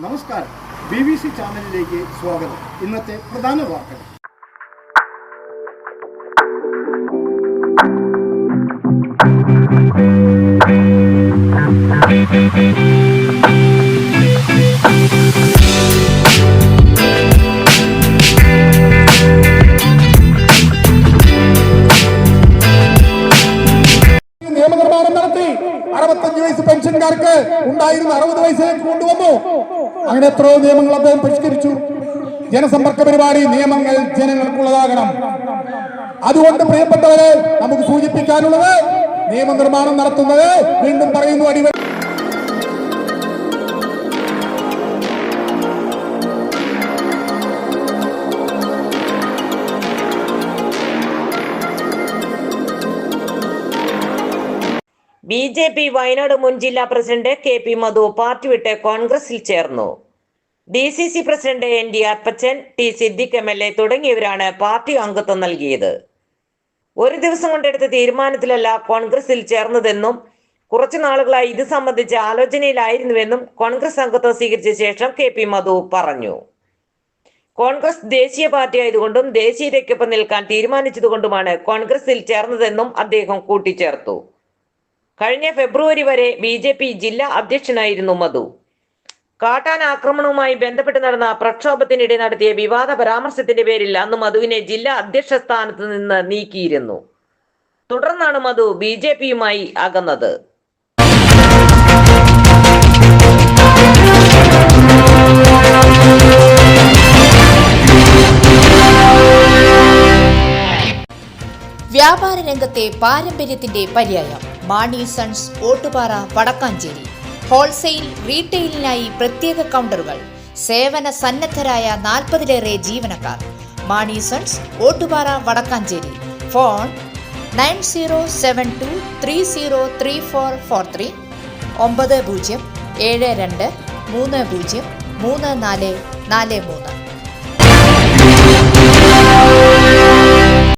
നമസ്കാരം, BBC ചാനലിലേക്ക് സ്വാഗതം. ഇന്നത്തെ പ്രധാന വാർത്തകൾ. നിയമനിർമ്മാണം നടത്തി 65 വയസ്സ് പെൻഷൻകാർക്ക് ഉണ്ടായിരുന്ന 60 വയസ്സിലേക്ക് കൊണ്ടുവന്നു. അങ്ങനെ എത്രയോ നിയമങ്ങൾ അദ്ദേഹം പരിഷ്കരിച്ചു. ജനസമ്പർക്ക പരിപാടി നിയമങ്ങൾ ജനങ്ങൾക്കുള്ളതാകണം. അതുകൊണ്ട് പ്രിയപ്പെട്ടവരെ, നമുക്ക് സൂചിപ്പിക്കാനുള്ളത്, നിയമനിർമ്മാണം നടത്തുന്നത്, വീണ്ടും പറയുന്നു, അടിവ BJP വയനാട് മുൻ ജില്ലാ പ്രസിഡന്റ് KP മധു പാർട്ടി വിട്ട് കോൺഗ്രസിൽ ചേർന്നു. DCC പ്രസിഡന്റ് ND അപ്പച്ചൻ, T സിദ്ദിഖ് MLA തുടങ്ങിയവരാണ് പാർട്ടി അംഗത്വം നൽകിയത്. ഒരു ദിവസം കൊണ്ടെടുത്ത തീരുമാനത്തിലല്ല കോൺഗ്രസിൽ ചേർന്നതെന്നും കുറച്ചു നാളുകളായി ഇത് സംബന്ധിച്ച് ആലോചനയിലായിരുന്നുവെന്നും കോൺഗ്രസ് അംഗത്വം സ്വീകരിച്ച ശേഷം KP മധു പറഞ്ഞു. കോൺഗ്രസ് ദേശീയ പാർട്ടി ആയതുകൊണ്ടും ദേശീയതയ്ക്കൊപ്പം നിൽക്കാൻ തീരുമാനിച്ചതുകൊണ്ടുമാണ് കോൺഗ്രസിൽ ചേർന്നതെന്നും അദ്ദേഹം കൂട്ടിച്ചേർത്തു. കഴിഞ്ഞ ഫെബ്രുവരി വരെ BJP ജില്ലാ അധ്യക്ഷനായിരുന്നു മധു. കാട്ടാന ആക്രമണവുമായി ബന്ധപ്പെട്ട് നടന്ന പ്രക്ഷോഭത്തിനിടെ നടത്തിയ വിവാദ പരാമർശത്തിന്റെ പേരിൽ അന്ന് മധുവിനെ ജില്ലാ അധ്യക്ഷ സ്ഥാനത്ത് നിന്ന് നീക്കിയിരുന്നു. തുടർന്നാണ് മധു BJPയുമായി അകന്നത്. വ്യാപാര രംഗത്തെ പാരമ്പര്യത്തിന്റെ പര്യായം മാണി സൺസ് ഓട്ടുപാറ വടക്കാഞ്ചേരി. ഹോൾസെയിൽ റീറ്റെയിലിനായി പ്രത്യേക കൗണ്ടറുകൾ, സേവന സന്നദ്ധരായ 40-ലേറെ ജീവനക്കാർ. മാണി സൺസ് ഓട്ടുപാറ വടക്കാഞ്ചേരി. ഫോൺ 9072303443 9072303443.